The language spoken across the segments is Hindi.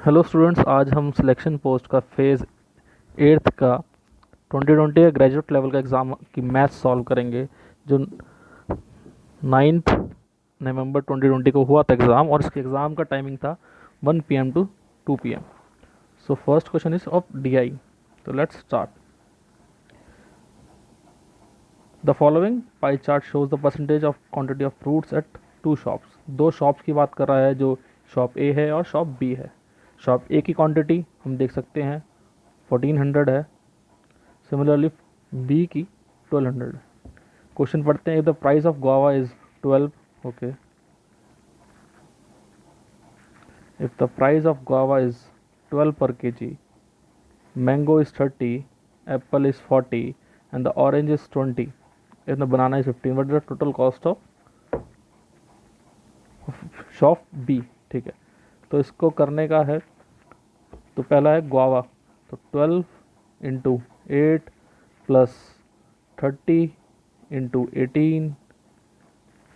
हेलो स्टूडेंट्स, आज हम सिलेक्शन पोस्ट का फेज़ 8 का 2020 का ग्रेजुएट लेवल का एग्ज़ाम की मैथ्स सॉल्व करेंगे, जो 9 नवंबर 2020 को हुआ था एग्ज़ाम। और इसके एग्ज़ाम का टाइमिंग था 1 PM to 2 PM। So first question is of DI। तो let's start. The following pie chart shows the percentage of quantity of fruits at two shops. दो शॉप्स की बात कर रहा है, जो शॉप ए है और शॉप बी है। शॉप ए की क्वांटिटी हम देख सकते हैं 1400 है, सिमिलरली बी की 1200 है। क्वेश्चन पढ़ते हैं। If the price of guava is 12, okay, if the price of guava is 12 per kg, mango is 30, apple is 40 and the orange is 20, and the banana is 15, what is the total cost of shop B? ठीक है, तो इसको करने का है। तो पहला है गुआवा, तो 12 into 8 plus 30 into 18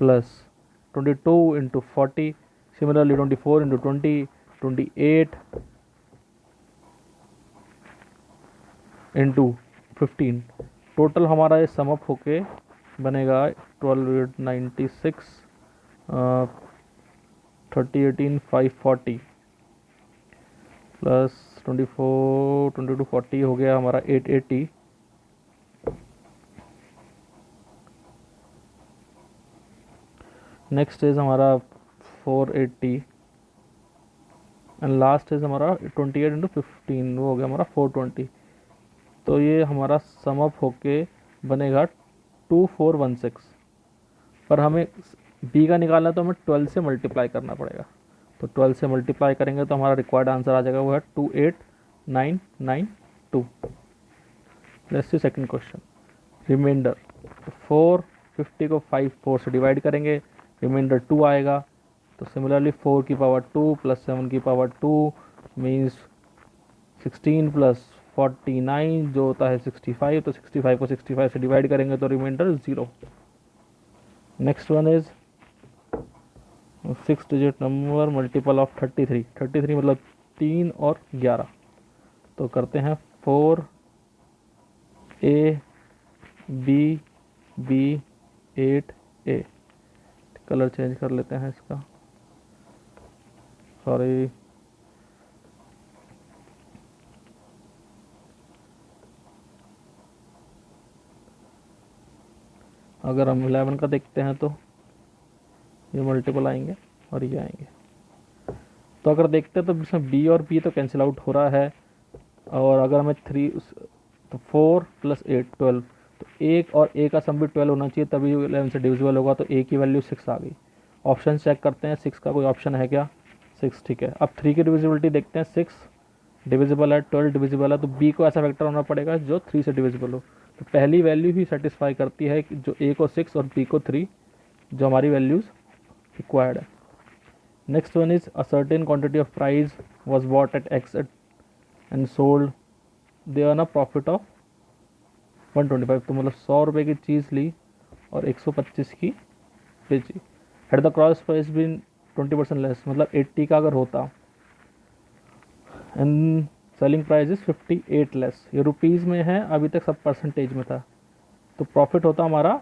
plus 22 into 40, similarly 24 into 20, 28 into 15। Total हमारा ये समअप होके बनेगा 12 96 30 18 540 प्लस 24 22 40 हो गया हमारा 880। नेक्स्ट इज हमारा 480 एंड लास्ट इज हमारा 28 इंटू 15, वो हो गया हमारा 420। तो ये हमारा समअप होके बनेगा 2416। पर हमें बी का निकालना है, तो हमें 12 से मल्टीप्लाई करना पड़ेगा। तो 12 से मल्टीप्लाई करेंगे तो हमारा रिक्वायर्ड आंसर आ जाएगा, वो है 28992। Let's see second question. Reminder 450 को 4 से डिवाइड करेंगे, रिमाइंडर 2 आएगा। तो सिमिलरली 4 की पावर 2 प्लस 7 की पावर 2 मीन्स 16 प्लस 49 जो होता है 65। तो 65 को 65 से डिवाइड करेंगे तो reminder 0। Next one is 6 digit number multiple of 33। 33 मतलब 3 और 11। तो करते हैं 4A B B 8A। Colour change कर लेते हैं इसका, सॉरी। अगर हम 11 का देखते हैं तो ये मल्टीपल आएंगे और ये आएंगे। तो अगर देखते हैं तो इसमें बी और बी तो कैंसिल आउट हो रहा है। और अगर हमें 3 तो 4 प्लस 8 12, तो एक और ए का सम भी 12 होना चाहिए, तभी 11 से डिविजिबल होगा। तो ए की वैल्यू 6 आ गई। ऑप्शन चेक करते हैं, 6 का कोई ऑप्शन है क्या? 6, ठीक है। अब 3 की डिविजिबिलिटी देखते हैं। 6 डिविजिबल है, 12 डिविजिबल है, तो बी को ऐसा फैक्टर होना पड़ेगा जो 3 से डिविजिबल हो। तो पहली वैल्यू ही सेटिस्फाई करती है कि जो ए को 6 और बी को 3, जो हमारी वैल्यूज़ रिक्वायर्ड है। Next one is a certain quantity of price was bought at x and sold, they earn a profit of 125। तो मतलब 100 रुपये की चीज़ ली और 125 की बेची। हेड द क्रॉस प्राइस बिन 20% लेस, मतलब 80 का अगर होता and selling price is 58 less. ये रुपीज़ में है, अभी तक सब परसेंटेज में था। तो प्रॉफिट होता हमारा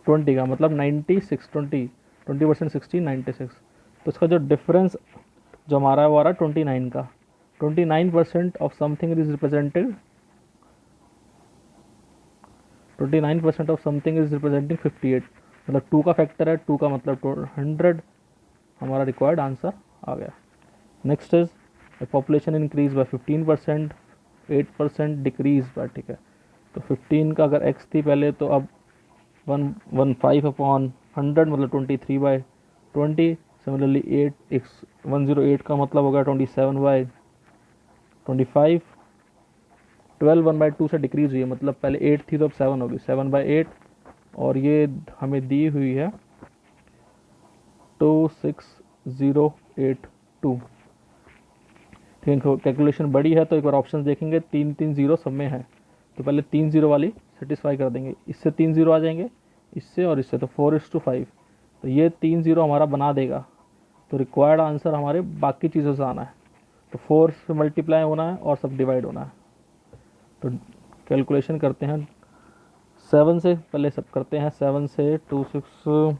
20 का, मतलब 96 20% 60 96। तो इसका जो डिफरेंस जो हमारा है वो आ रहा है 29 का। 29% of something is represented 29% of something is representing 58, मतलब 2 का फैक्टर है, 2 का मतलब 100। हमारा रिक्वायर्ड आंसर आ गया। Next is population increase by 15%, 8% decrease by, ठीक है। तो 15 का अगर x थी पहले, तो अब 115 अपॉन 100 मतलब 23/20। सिमिलरली 108 का मतलब होगा 27/25। 12 1/2 से डिक्रीज हुई है, मतलब पहले 8 थी तो अब 7 होगी, 7/8। और ये हमें दी हुई है 26082। ठीक है, कैलकुलेशन बड़ी है तो एक बार ऑप्शन देखेंगे, 3 0 सब में है। तो पहले 3 0 वाली सेटिस्फाई कर देंगे। इससे 3 0 आ जाएंगे, इससे और इससे, तो 4:5। तो ये 3 0 हमारा बना देगा। तो रिक्वायर्ड आंसर हमारे बाकी चीज़ों से आना है, तो 4 से मल्टीप्लाई होना है और सब डिवाइड होना है। तो कैलकुलेशन करते हैं 7 से, पहले सब करते हैं 7 से 2 6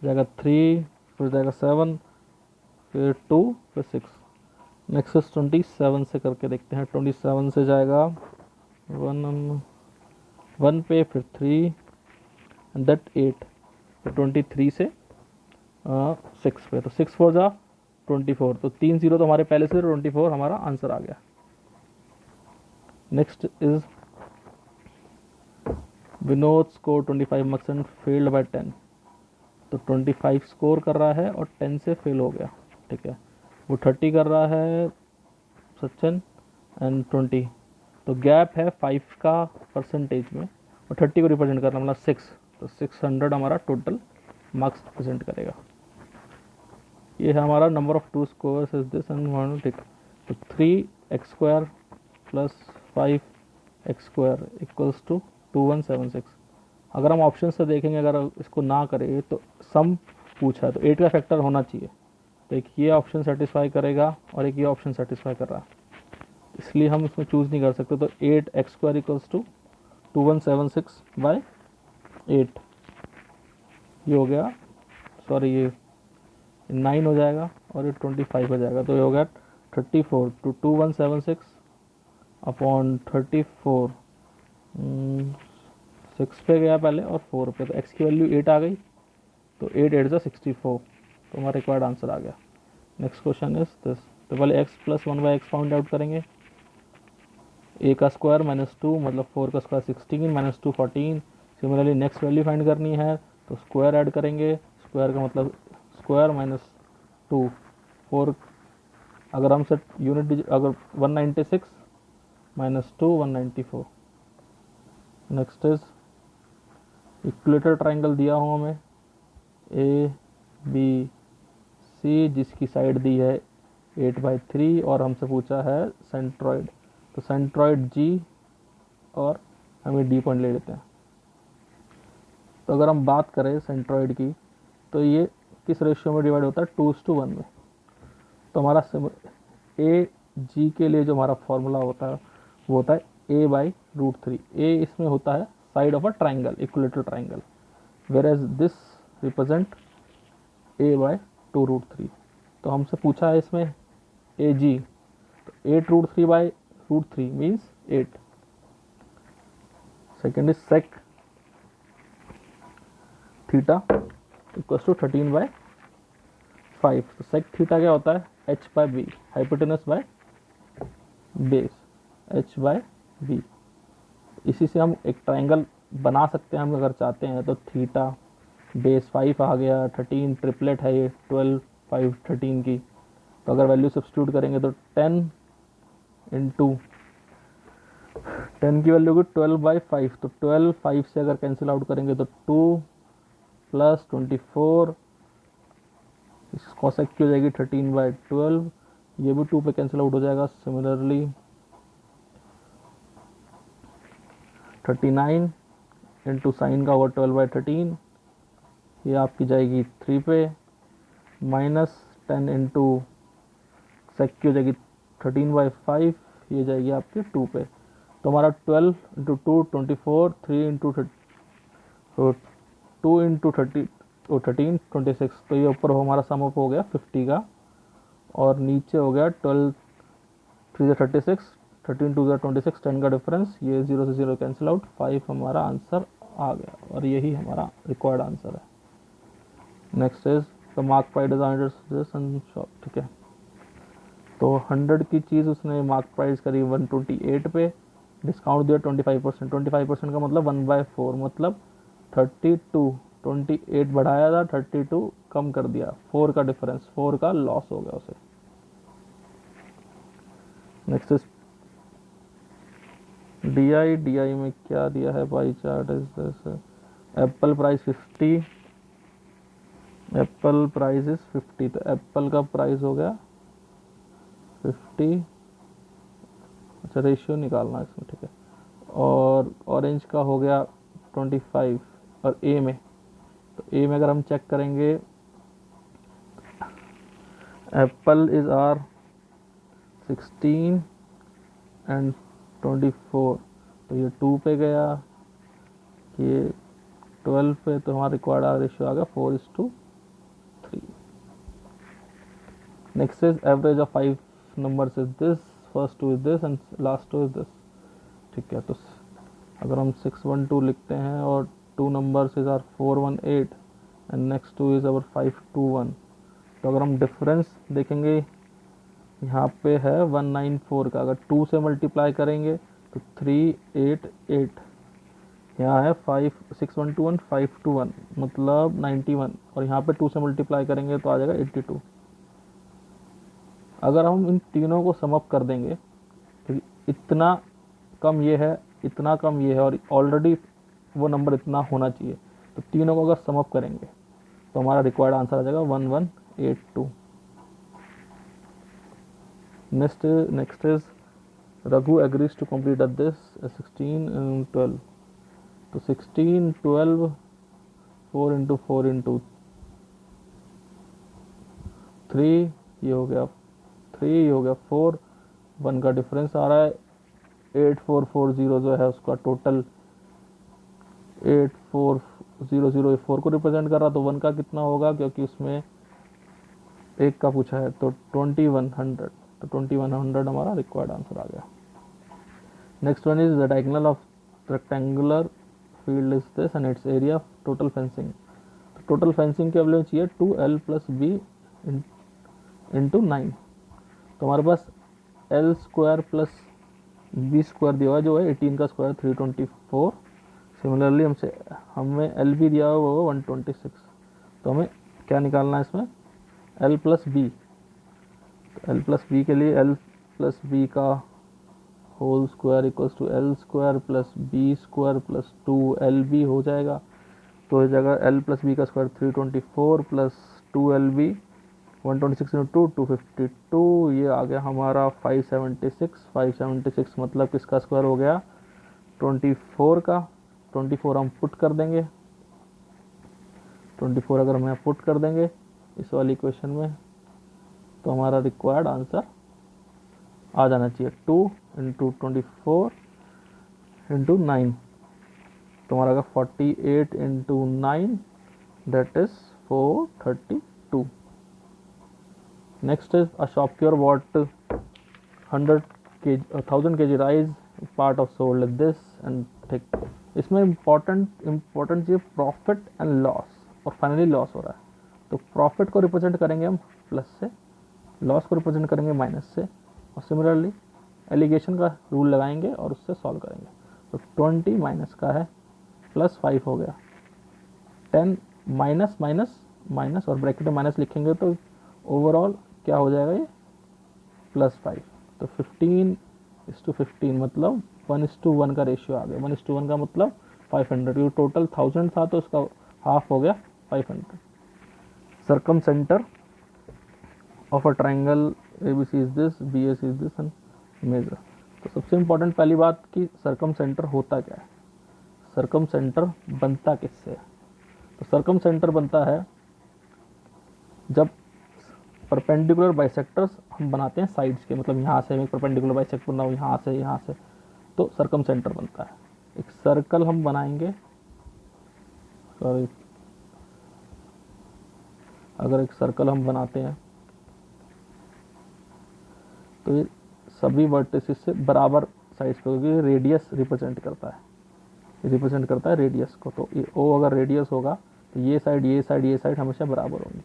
जाएगा 3, फिर जाएगा 7, फिर 2, फिर 6। नेक्स्ट 27 से करके देखते हैं। 27 से जाएगा 1 पे, फिर 3 एंड दैट 8, फिर 23 से 6 पे, तो 6 4 जा 24, तो 3 0 तो हमारे पहले से 24 हमारा आंसर आ गया। Next is Vinod score 25 marks and failed by 10, तो 25 स्कोर कर रहा है और 10 से फेल हो गया, ठीक है। वो 30 कर रहा है सचिन एंड 20, तो गैप है 5 का परसेंटेज में, और 30 को रिप्रेजेंट करना मतलब 6, तो 600 हमारा टोटल मार्क्स रिप्रेजेंट करेगा। ये है हमारा number of two scores is this and ठीक, तो 3x² plus 5x² equals to 2176। अगर हम ऑप्शन से देखेंगे, अगर इसको ना करें तो सम पूछा है, तो 8 का फैक्टर होना चाहिए, तो एक ये ऑप्शन सेटिस्फाई करेगा और एक ये ऑप्शन सेटिस्फाई कर रहा है, इसलिए हम इसमें चूज़ नहीं कर सकते। तो 8x² इक्वल्स टू 2176 बाय 8, ये हो गया, सॉरी ये 9 हो जाएगा और ये 25 हो जाएगा, तो ये हो गया 34 टू 2176 अपॉन 34, 6 पे गया पहले और 4 पे, तो x की वैल्यू 8 आ गई, तो 8 8 64, तो हमारा रिक्वायर्ड आंसर आ गया। नेक्स्ट क्वेश्चन इज दिस, तो पहले x plus 1/x found out करेंगे। a का स्क्वायर -2 मतलब 4 का square 16 -2 14। Similarly next value find करनी है, तो स्क्वायर ऐड करेंगे, स्क्वायर का मतलब स्क्वायर -2 4, अगर हम सेट यूनिट डिजिट अगर 196 -2 194। नेक्स्ट इज इक्विलेटर ट्राइंगल दिया हो हमें ए बी सी, जिसकी साइड दी है 8/3 और हमसे पूछा है सेंट्रॉइड, तो सेंट्रॉइड जी और हमें डी पॉइंट ले लेते हैं। तो अगर हम बात करें सेंट्रॉइड की, तो ये किस रेशियो में डिवाइड होता है, 2:1 में। तो हमारा ए जी के लिए जो हमारा फॉर्मूला होता है वो होता है a/√3। ए इसमें होता है side of a triangle, equilateral triangle, where as this represent a/2√3। तो हमसे पूछा है इसमें ए जी, तो 8√3/√3 means 8। Second is sec theta equals to 13/5। तो सेक थीटा क्या होता है, h/b, hypotenuse by base, h/b। इसी से हम एक ट्राइंगल बना सकते हैं हम अगर चाहते हैं, तो थीटा बेस 5 आ गया, 13 ट्रिपलेट है ये, 12 5 13 की, तो अगर वैल्यू सब्स्टिट्यूट करेंगे तो 10 इंटू 10 की वैल्यू को 12/5, तो 12 5 से अगर कैंसिल आउट करेंगे तो 2 प्लस 24, कॉसेक की हो जाएगी 13/12, ये भी 2 पे कैंसिल आउट हो जाएगा। सिमिलरली 39 इंटू साइन का ओवर 12/13, ये आपकी जाएगी 3 पे, माइनस 10 इंटू सेक की हो जाएगी 13/5, ये जाएगी आपके 2 पे। तो हमारा 12 इंटू 2 24, 3 इंटू 2 इंटू 30 13 26, तो ये ऊपर हमारा सम अप हो गया 50 का, और नीचे हो गया 12 3 36, 13 2 26, 10 का डिफरेंस, ये 0 से 0 कैंसिल आउट, 5 हमारा आंसर आ गया, और यही हमारा रिक्वायर्ड आंसर है। Next is the mark price designer, ठीक है। तो 100 की चीज़ उसने मार्क प्राइस करी 128 पे, डिस्काउंट दिया 25%, 25% का मतलब 1/4, मतलब 32, 28 बढ़ाया था, 32 कम कर दिया, 4 का डिफरेंस, 4 का लॉस हो गया उसे। नेक्स्ट इज डी में क्या दिया है, pie chart is Apple price 50, Apple price is 50, तो एप्पल का प्राइस हो गया 50, अच्छा रेशियो निकालना है इसमें, ठीक है। और ऑरेंज का हो गया 25, और ए में, तो ए में अगर हम चेक करेंगे एप्पल इज आर 16 एंड 24, तो ये 2 पे गया, ये 12 पे, तो हमारा रिक्वायर्ड रेशियो आ गया 4:3. Next is average of 5 numbers is this, first 2 is this and last 2 is this. ठीक है, तो अगर हम 612 लिखते हैं और 2 numbers is are 418 and next 2 is our 521, तो अगर हम डिफरेंस देखेंगे यहाँ पे है 194 का, अगर 2 से मल्टीप्लाई करेंगे तो 388, यहाँ है 612 521 मतलब 91, और यहाँ पे 2 से मल्टीप्लाई करेंगे तो आ जाएगा 82. अगर हम इन तीनों को समअप कर देंगे तो इतना कम ये है, इतना कम ये है, और ऑलरेडी वो नंबर इतना होना चाहिए, तो तीनों को अगर समअप करेंगे तो हमारा रिक्वायर्ड आंसर आ जाएगा 1182. Next is Raghu agrees to complete this 16 and 12, तो 16 12 4 into 4 into 3, ये हो गया 3, ये हो गया 4, 1 का डिफरेंस आ रहा है. 8440 जो है उसका टोटल 8400 4 को रिप्रेजेंट कर रहा, तो 1 का कितना होगा, क्योंकि उसमें एक का पूछा है, तो 2100, तो 2100 हमारा रिक्वायर्ड आंसर आ गया. Next one is the diagonal of rectangular field is this and it's area total fencing. तो टोटल फेंसिंग की वैल्यू चाहिए 2l + b इंटू 9, तो हमारे पास l square plus b square दिया हुआ है जो है 18 का स्क्वायर 324. सिमिलरली हमें l भी दिया हुआ है 126, तो हमें क्या निकालना है इसमें, l + b. तो l + b के लिए l + b का whole square equals to l square plus b square plus 2lb हो जाएगा. तो इस जगह l + b का स्क्वायर 324 प्लस 2lb 126 into 2 252, ये आ गया हमारा 576. 576 मतलब किसका स्क्वायर हो गया, 24 का. 24 हम पुट कर देंगे, 24 अगर हम पुट कर देंगे इस वाली इक्वेशन में, तो हमारा रिक्वायर्ड आंसर आ जाना चाहिए 2 into 24 into 9, तो हमारा 48 into 9 that is 432. Next is a shopkeeper bought 1000 kg rice, part of sold like this and take. इसमें important cheese profit and loss, और फाइनली लॉस हो रहा है, तो प्रॉफिट को रिप्रेजेंट करेंगे हम प्लस से, लॉस को रिप्रेजेंट करेंगे माइनस से, और सिमिलरली एलिगेशन का रूल लगाएंगे और उससे सॉल्व करेंगे. तो 20 माइनस का है +5 हो गया, 10 माइनस माइनस माइनस और ब्रैकेट में माइनस लिखेंगे तो ओवरऑल क्या हो जाएगा ये +5, तो 15:15 मतलब 1:1 का रेशियो आ गया. 1:1 का मतलब 500, क्योंकि टोटल 1000 था तो उसका हाफ हो गया 500. Circumcentre of a triangle ABC is this, BAC is this and measure. तो सबसे इम्पोर्टेंट पहली बात कि सर्कम सेंटर होता क्या है, सर्कम सेंटर बनता किससे है. तो सर्कम सेंटर बनता है जब परपेंडिकुलर बाइसेक्टर्स हम बनाते हैं साइड्स के, मतलब यहाँ से हम एक परपेंडिकुलर बाइसेक्टर बनाओ, यहाँ से, तो सर्कम सेंटर बनता है. एक सर्कल हम बनाएंगे, सॉरी, अगर एक सर्कल हम बनाते हैं तो ये सभी वर्टिसेस से बराबर साइड्स पे, क्योंकि रेडियस रिप्रेजेंट करता है रेडियस को. तो ये O अगर रेडियस होगा तो ये साइड हमेशा बराबर होंगी.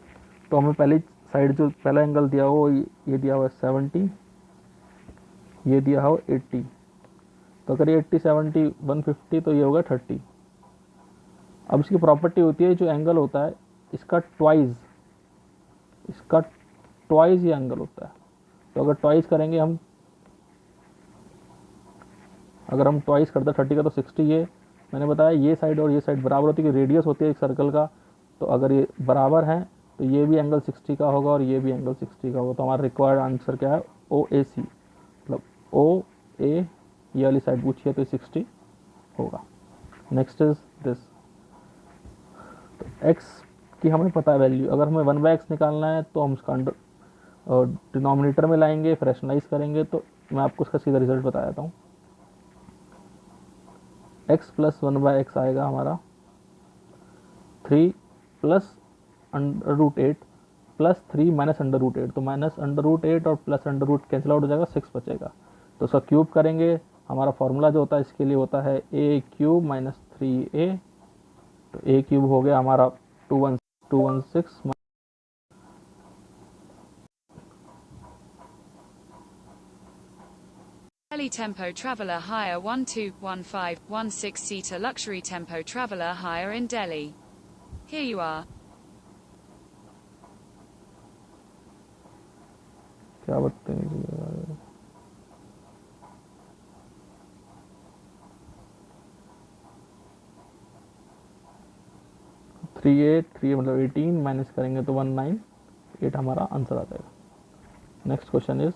तो हमें पहली साइड जो पहला एंगल दिया हो ये दिया हुआ है 70, ये दिया हो 80, तो अगर ये 80 70 150 तो ये होगा 30. अब इसकी प्रॉपर्टी होती है जो एंगल होता है इसका ट्वाइस ये एंगल होता है. तो अगर ट्वाइस करेंगे हम, अगर हम ट्वाइस करते हैं 30 का तो 60, ये मैंने बताया ये साइड और ये साइड बराबर होती है, रेडियस होती है एक सर्कल का. तो अगर ये बराबर हैं तो ये भी एंगल 60 का होगा और ये भी एंगल 60 का होगा. तो हमारा रिक्वायर्ड आंसर क्या है, OAC, मतलब OA ये वाली साइड पूछिए तो 60 होगा. नेक्स्ट इज दिस, तो x की हमें पता है वैल्यू, अगर हमें 1/x निकालना है तो हम उसका और डिनोमिनेटर में लाएंगे, फ्रैक्शनलाइज करेंगे, तो मैं आपको उसका सीधा रिजल्ट बता देता हूँ। x प्लस 1/x आएगा हमारा 3 प्लस √8 प्लस 3 माइनस √8, तो माइनस √8 और प्लस √ कैंसिल आउट हो जाएगा, 6 बचेगा। तो उसका क्यूब करेंगे, हमारा फॉर्मूला जो होता है इसके लिए होता है a³ माइनस 3a, तो a³ हो गया हमारा 216। Delhi Tempo Traveller Hire 121516 Luxury Tempo Traveller Hire in Delhi. Here you are. क्या बताएंगे 3 मतलब 18 माइनस करेंगे तो 198 हमारा आंसर आ जाएगा। Next question is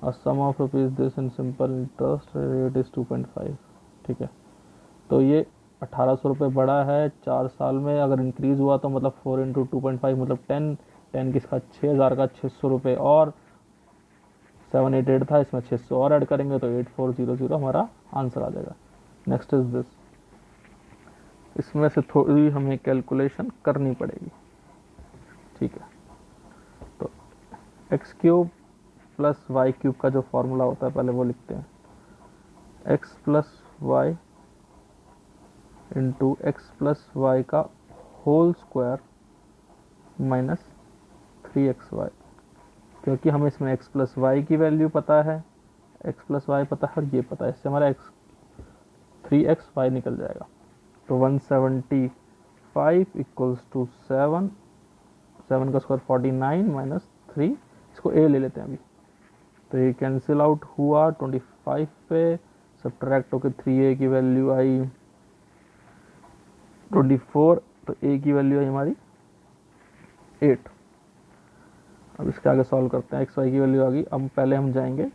a sum of rupees this in simple interest rate is 2.5। ठीक है, तो ये 1800 रुपये बड़ा है 4 साल में, अगर इंक्रीज हुआ तो मतलब 4 इंटू 2.5 मतलब 10 किसका 6000 का 600 रुपये, और 788 था, इसमें 600 और ऐड करेंगे तो 8400 हमारा आंसर आ जाएगा। नेक्स्ट इज दिस, इसमें से थोड़ी हमें कैलकुलेशन करनी पड़ेगी। ठीक है, तो x³ प्लस y³ का जो फॉर्मूला होता है पहले वो लिखते हैं। x plus y into x plus y का होल स्क्वायर माइनस 3xy, क्योंकि हमें इसमें x प्लस वाई की वैल्यू पता है, x प्लस वाई पता है और ये पता है, इससे हमारा 3xy निकल जाएगा। तो 175 इक्वल्स टू 7 का स्क्वायर 49 माइनस 3, इसको a ले लेते हैं अभी, तो ये कैंसिल आउट हुआ 25 पे, सब्ट्रैक्ट होकर 3a की वैल्यू आई 24, तो a की वैल्यू आई हमारी 8। अब इसके आगे सॉल्व करते हैं, एक्स वाई की वैल्यू आ गई। अब पहले हम जाएंगे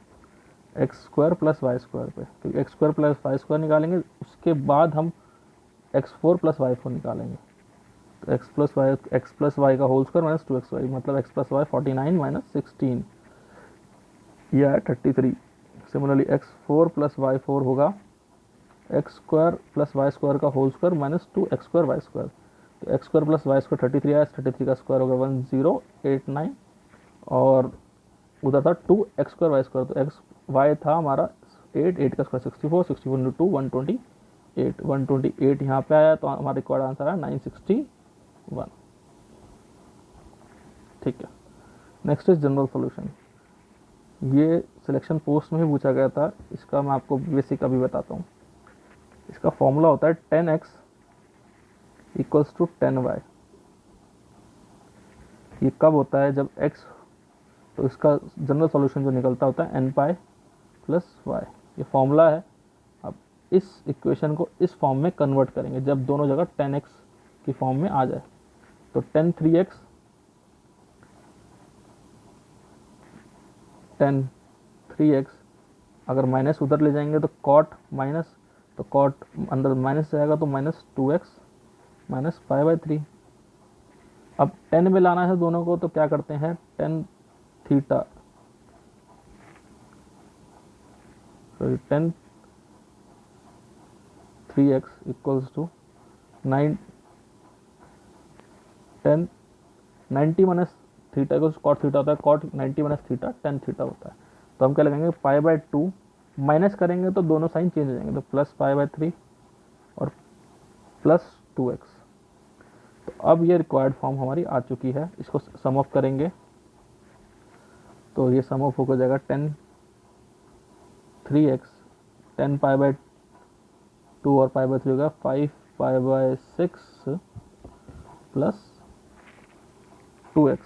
x² प्लस y² पे, क्योंकि x² प्लस y² निकालेंगे, उसके बाद हम x4 प्लस y4 निकालेंगे। तो x प्लस वाई का होल स्क्वायर माइनस 2xy मतलब x प्लस वाई 49 माइनस 16, यह है 33। सिमिलरली x4 प्लस y4 होगा x² प्लस y² का whole square minus 2x² y², तो x² प्लस y² 33 आया, 33 का स्क्वायर होगा 1089, और उधर था 2x² y², तो x y था हमारा 8 का स्क्वायर 64, 64 इंटू 2 128 यहाँ पे आया, तो हमारा रिक्वायर्ड आंसर है 961। ठीक है, नेक्स्ट इज जनरल सॉल्यूशन। ये सिलेक्शन पोस्ट में ही पूछा गया था, इसका मैं आपको बेसिक अभी बताता हूँ। इसका फॉर्मूला होता है 10x इक्वल्स टू 10y। ये कब होता है, जब x, तो इसका जनरल सॉल्यूशन जो निकलता होता है n पाई प्लस y, ये फॉर्मूला है। अब इस इक्वेशन को इस फॉर्म में कन्वर्ट करेंगे जब दोनों जगह 10x की फॉर्म में आ जाए, तो 10 3x 10 3x, अगर माइनस उधर ले जाएंगे तो कॉट माइनस, तो कॉट अंदर माइनस जाएगा तो माइनस 2x माइनस पाई/3। अब 10 में लाना है दोनों को, तो क्या करते हैं 10 theta, sorry 10 3x equals to 9 10 90 minus theta को कॉट थीटा होता है, कॉट 90 माइनस थीटा 10 थीटा होता है, तो हम क्या लगाएंगे पाई/2, माइनस करेंगे तो दोनों साइन चेंज हो जाएंगे, तो प्लस पाई/3 और प्लस 2x। तो अब ये रिक्वायर्ड फॉर्म हमारी आ चुकी है, इसको सम ऑफ करेंगे तो ये सम ऑफ होकर जाएगा 10 3x 10 पाई/2 और पाई/3 होगा 5 पाई/6 प्लस 2x।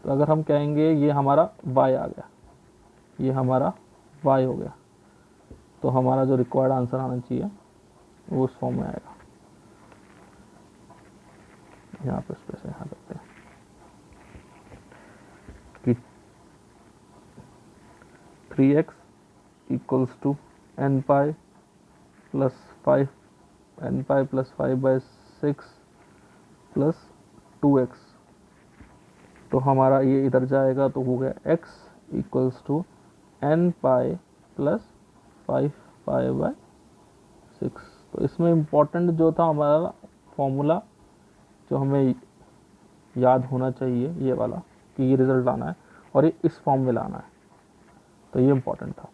तो अगर हम कहेंगे ये हमारा y आ गया, ये हमारा y हो गया, तो हमारा जो रिक्वायर्ड आंसर आना चाहिए वो उस फॉर्म में आएगा। यहाँ पे स्पेस यहाँ करते हैं कि 3x equals to n pi plus 5 n pi plus 5/6 plus 2x। तो हमारा ये इधर जाएगा तो हो गया x equals to n pi plus 5 पाई/6। तो इसमें इम्पोर्टेंट जो था हमारा फॉर्मूला जो हमें याद होना चाहिए ये वाला कि ये रिजल्ट लाना है और ये इस फॉर्म में लाना है, तो ये इम्पोर्टेंट था।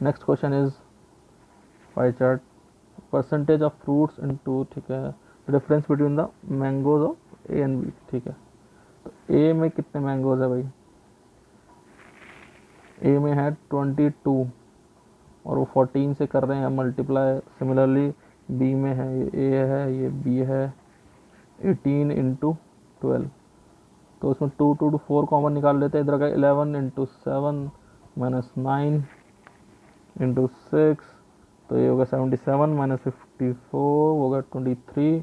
Next question is pie chart percentage of fruits into, ठीक है, difference between the mangoes of A and B, ठीक है। तो ए में कितने मैंगोज है भाई, ए में है 22 और वो 14 से कर रहे हैं मल्टीप्लाई। सिमिलरली बी में है, ये ए है, ये बी है, 18 इंटू 12। तो उसमें 2 2 4 कॉमन निकाल लेते हैं, इधर का 11 इंटू 7 माइनस 9 इंटू 6, तो ये होगा 77 माइनस 54 होगा 23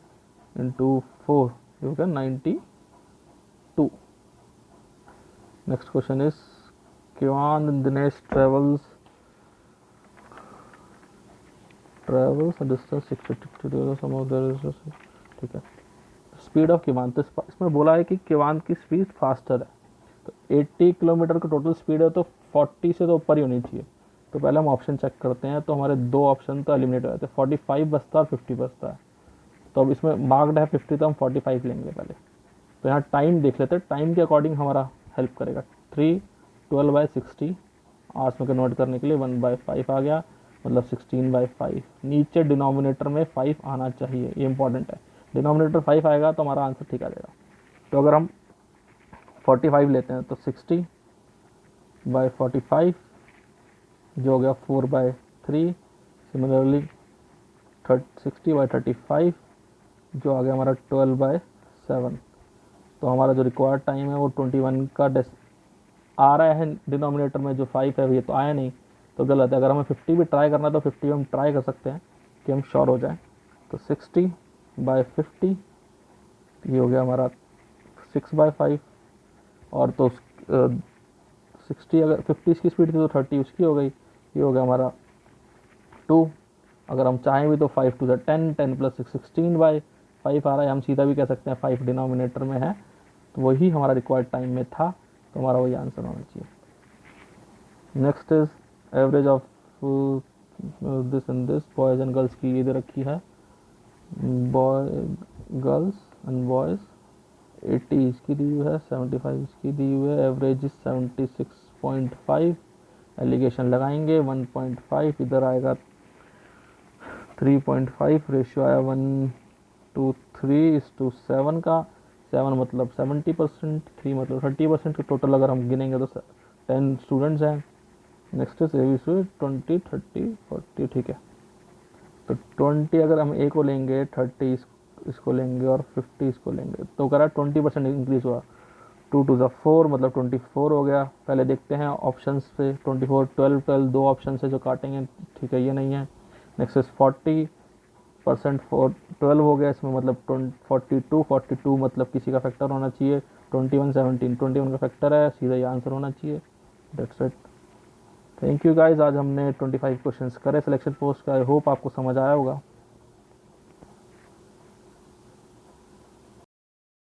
इंटू 4, ये होगा 92। Next question is given Dinesh travels distance 650 sum of the, ठीक है। स्पीड ऑफ किवान, तो इसमें बोला है कि किवान की स्पीड फास्टर है, तो 80 किलोमीटर का टोटल स्पीड है, तो 40 से तो ऊपर ही होनी चाहिए। तो पहले हम ऑप्शन चेक करते हैं, तो हमारे दो ऑप्शन तो एलिमिनेट हो जाते हैं, 45 बचता है और 50 बचता है। तो अब इसमें मार्क्ड है 50, तो हम 45 लेंगे पहले। तो यहाँ टाइम देख लेते हैं, टाइम के अकॉर्डिंग हमारा हेल्प करेगा। 3 12/60 आवर्स में कन्वर्ट करने के लिए 1/5 आ गया, मतलब 16/5। नीचे डिनोमिनेटर में 5 आना चाहिए, ये इंपॉर्टेंट है। डिनोमिनेटर 5 आएगा तो हमारा आंसर ठीक आ जाएगा। तो अगर हम 45 लेते हैं तो 60/45 जो हो गया 4/3। सिमिलरली 60/35 जो आ गया हमारा 12/7। तो हमारा जो रिक्वायर्ड टाइम है वो 21 का आ रहा है डिनोमिनेटर में, जो 5 है ये तो आया नहीं, तो गलत है। अगर हमें 50 भी ट्राई करना है तो 50 हम ट्राई कर सकते हैं कि हम श्योर हो जाए। तो 60/50 ये हो गया हमारा 6/5, और तो 60 अगर 50 की स्पीड थी तो 30 उसकी हो गई, ये हो गया हमारा 2। अगर हम चाहें भी तो 5 2 10, 10 + 6 16/5 आ रहा है, हम सीधा भी कह सकते हैं 5 डिनोमिनेटर में है, तो वही हमारा रिक्वायर्ड टाइम में था, तो हमारा वही आंसर होना चाहिए। Next is average of this and this, boys and girls की ये दे रखी है, बॉय गर्ल्स एंड बॉयज़ 80 इसकी दी हुई है, 75 इसकी दी हुई है, एवरेज इज 76.5। एलिगेशन लगाएंगे 1.5, इधर आएगा 3.5, रेशियो आया 1:3:7 का। 7 मतलब 70%, 3 मतलब 30% के टोटल अगर हम गिनेंगे तो 10 स्टूडेंट्स हैं। नेक्स्ट इज एवी 20 30 40, ठीक है। तो 20 अगर हम ए को लेंगे, 30 इसको लेंगे और 50 इसको लेंगे, तो कह रहा है 20% इंक्रीज हुआ। 2 2 4 मतलब 24 हो गया। पहले देखते हैं ऑप्शंस से, 24 12 12 दो ऑप्शन से जो काटेंगे, ठीक है, ये नहीं है। नेक्स्ट इज 40% 12 हो गया, इसमें मतलब 42 मतलब किसी का फैक्टर होना चाहिए। 21 17 21 का फैक्टर है, सीधा ये आंसर होना चाहिए। That's it. Thank you guys, आज हमने 25 क्वेश्चंस करे सिलेक्शन पोस्ट का। आई होप आपको समझ आया होगा।